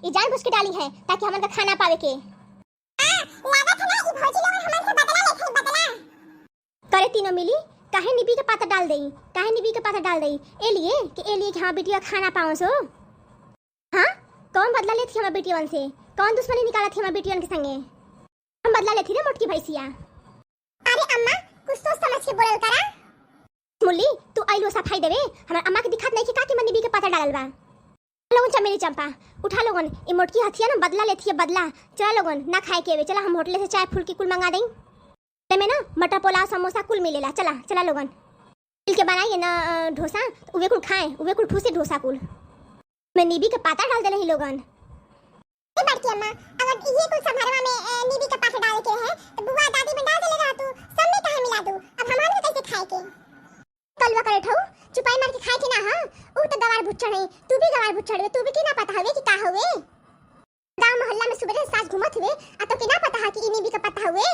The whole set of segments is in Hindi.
ये जानबूझ के डाली है ताकि हमन का खाना पावे के। लागत है ना ई भौजी लोग हमन से बदला लेथे बदला। करे तीनों मिली काहे निबी के पाता डाल देई, काहे निबी के पाता डाल देई ए लिए कि हां बेटिया खाना पाओ सो। हां कौन बदला लेथी हमर बेटियन से, कौन दुश्मनी निकालत हमर बेटियन के संगे। हम बदला लेथी रे मोटकी भैसिया। अरे अम्मा कुछ तो समझ के बोलल करा। मुल्ली तू आइलो सफाई देवे, हमर अम्मा के दिखात नहीं कि का के मन निबी के पाता डालल बा। लोगन चमेली चंपा उठा लोगन ई मोटकी हथिया ना बदला लेथी है बदला। चला लोगन ना खाए के चला हम होटल से चाय फुल्की कुल मंगा देई। में ना मटर पोलाव समोसा कुल मिलेला। चला चला लोगन मिल के बनाइए ना डोसा, उवे कुल खाए उवे कुल ठूसे डोसा कुल। मैं नीबी के पाता डाल देले ही लोगन। ए बड़की अम्मा अगर ये कुल संभरवा में नीबी का पाता डाल के है तो बुआ दादी में डाल देले रहा तू सब में काहे मिला दू। अब हमारे कैसे खाए के कलवा करे ठौ चुपाई मार के खाए के ना। हां ऊ तो गवार बुच्चड़ है, तू भी गवार बुच्चड़ है, तू भी के ना पता हवे कि का हवे। गांव मोहल्ला में सुबह सास घुमत हुए आ तो के ना पता है कि नीबी का पता हवे।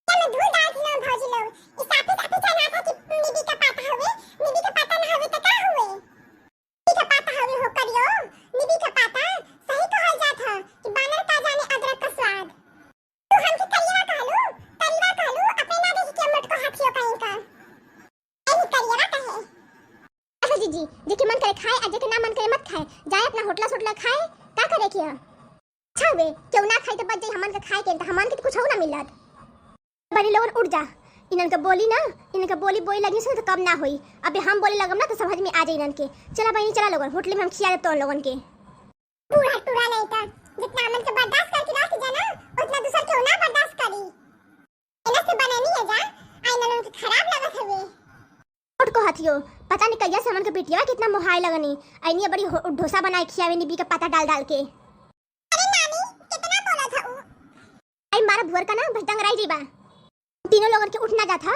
चलो धूल डाल के ना भौजी लोग इस साथे साथे चला था कि नीबी का पाता हवे, नीबी का पाता ना हवे तो का हुए। नीबी का पाता हवे हो करियो, नीबी का पाता सही कहल जात है कि बानर का जाने अदरक का स्वाद। तू हमके कलिया कहलू अपने ना देखी के मट को हाथियो कहीं का ऐनी करिया कहे। अच्छा जीजी जेके मन करे खाए आ जेके ना मन करे मत खाए, जाए अपना होटला खाए का करे के। अच्छा वे क्यों ना खाए तो बच जाई हमन के खाए के, तो हमन के कुछ हो ना मिलत। बड़ी लोगन उठ जा, इनन का बोली ना इनका बोली बोली लगी से तो कम ना होई। अबे हम बोले लगम ना तो समझ में आ जाई इनन के। चला बहनी चला लोगन होटल में हम खिया देतो लोगन के। पूरा पूरा नहीं था जितना मन के बर्दाश्त करके रख जाना उतना दूसर क्यों ना बर्दाश्त करी। इना से बनानी है जा आइना लोग खराब लगत हवे। उठ को हाथियो पता नहीं कहिया से हमन के बेटिया कितना मोहाय लगनी आइनी बड़ी डोसा बनाए खियावे नीबी का पता डाल डाल के। अरे नानी कितना बोला था ऊ। आई मारा भुवर का ना भटंग राई जीबा। तीनों लोगन के उठ ना जाता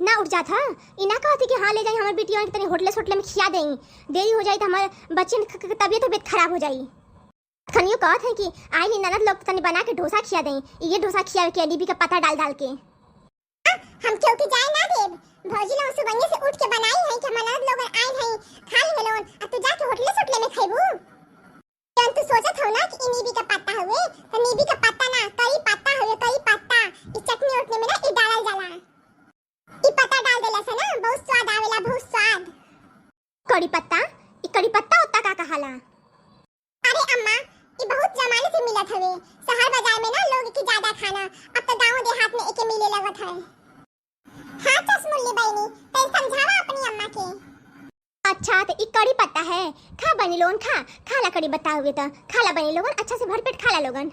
ना उठ जाता इना कहती कि हां ले जाई हमर बेटिया के तनी होटल में खिया देई, देरी हो जाई त हमर बच्चन की तबीयत खराब हो जाई। खनियो कहत है कि आई नी ननद लोग तनी बना के डोसा खिया देई, ये डोसा खियावे के नीबी का पता डाल डाल के। हम क्यों के जाए ना देव भौजी लोग सुबह से उठ के बनाई है कि ननद लोग आए हैं खा ले लोग अब तू जाके होटल में खाइबू। जन तू सोचत हो ना कि नीबी का पत्ता हवे तो नीबी का पत्ता ना कई पत्ता हवे कई पत्ता इस चटनी उठने में ना ई डालल जाला। ई पत्ता डाल देला से ना बहुत स्वाद आवेला बहुत स्वाद। कड़ी पत्ता ई कड़ी पत्ता होता का कहाला। अरे अम्मा ई बहुत जमाने से मिलत हवे शहर बाजार में ना लोग की ज्यादा खाना अब तो गांव देहात में एके मिले लगत है। हां चश्मुल्ली बहनी तै समझावा अपनी अम्मा के। अच्छा तो ई कड़ी पत्ता है खा बनी लोगन खा ला कड़ी पत्ता हुए तो खा ला बनी लोगन अच्छा से भरपेट खा ला लोगन।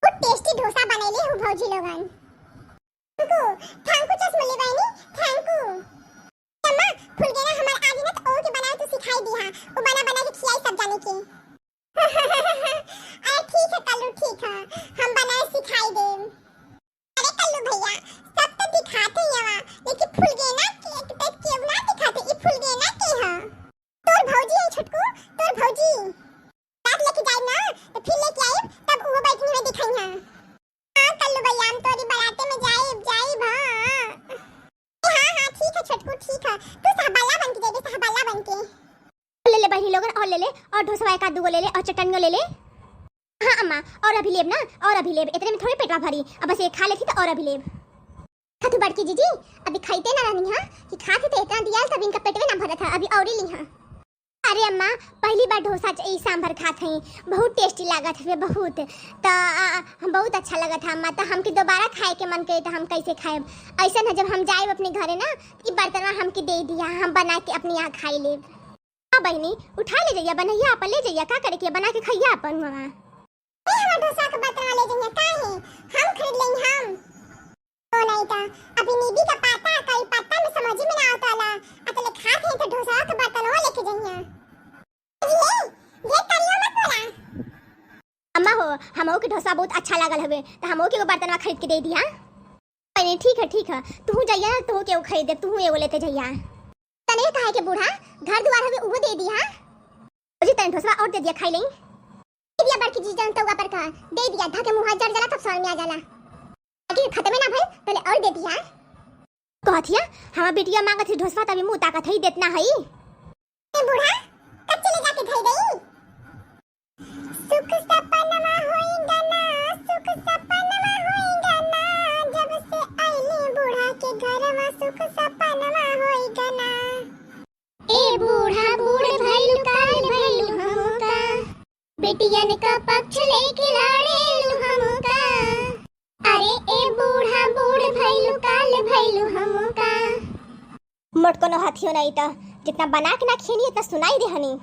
वो टेस्टी डोसा बनैले हो भौजी लोगन। थैंक यू चश्मुल्ली बहनी थैंक यू। अम्मा फूल गेना हमार आज ना तो के बनाए तो सिखाई दी हां वो बना के खिलाई सब जाने के। अरे ठीक है कल्लू ठीक है हम बनाए सिखाई देम। अरे कल्लू भैया सब तो दिखाते ही हवा लेकिन फूल गेना के क्यों ना दिखाते ई फूल गेना के हां। तोर भौजी है छटकू तोर भौजी रात लेके जाए ना तो फिर लेके आए तब वो बैठनी में दिखाई हां। हां कल्लू भैया हम तोरी बाराते में जाए हां ठीक है छटकू ठीक है तू सहबाला बन के दे सहबाला बन के। ले ले बहनी लोगन और ले ले और डोसा का दूगो ले ले और चटनियो ले ले। हां अम्मा और अभी लेब ना और अभी लेब इतने में थोड़ी पेटवा भरी अब बस ये खा लेती तो और अभी लेब। खातू बड़की जीजी अभी खाइते ना रहनी हां कि खाते थे इतना दिया तब इनका पेटवे ना भरा था अभी और ही ली हां। अरे अम्मा पहली बार डोसा ई सांभर खात हई बहुत टेस्टी लागत है बहुत तो हम बहुत अच्छा लगत है अम्मा तो हमके दोबारा खाए के मन करे तो हम कैसे खाएब। ऐसा ना जब हम जाए अपने घरे ना ई बर्तन हमके दे दिया हम बना के अपने यहाँ खाई लेब। हां बहनी उठा ले जाइए बनैया अपन ले जाइए का करे के बना के खाइए अपन वहां। ए हमार डोसा का बर्तन ले जाइए काहे हम खरीद लेंगे हम। तो नहीं था अभी नीबी का पाता कई पत्ता में समझ में ना आता ला अतले खाते हैं तो डोसा का बर्तन वो लेके जाइए। ये करियो मत बोला। अम्मा हो हमो के डोसा बहुत अच्छा लागल हवे तो हमो के बर्तनवा खरीद के दे दिया। नहीं ठीक है तू जाइए तू के खरीद दे तू एगो लेते जाइए। तने काहे के बूढ़ा घर द्वार हवे वो दे दिया मुझे तने डोसा और दे दिया खाई लें। दिया बड़की जी जानता होगा पर का दे दिया धा के मुंह जड़ जाला तब समझ में आ जाला कि खत्म ना भई पहले और दे दिया। कहथिया हमार बेटिया मांगत है डोसा तभी मुंह ताकत है देतना है। ए बूढ़ा कब चले जाके धई दई सुख सपनमा होएगा ना, सुख सपनमा होएगा ना, जब से आइले बूढ़ा के घरवा सुख सपनमा होएगा ना। ए बूढ़ा बूढ़ भइलु काल भइलु हमका, बेटियन का पक्ष लेके लड़ेलु हमका। अरे ए बूढ़ा बूढ़ भइलु काल भइलु हमका। मोटको न हाथियो नहीं था, जितना बना के ना खीनी उतना सुनाई दे हनी।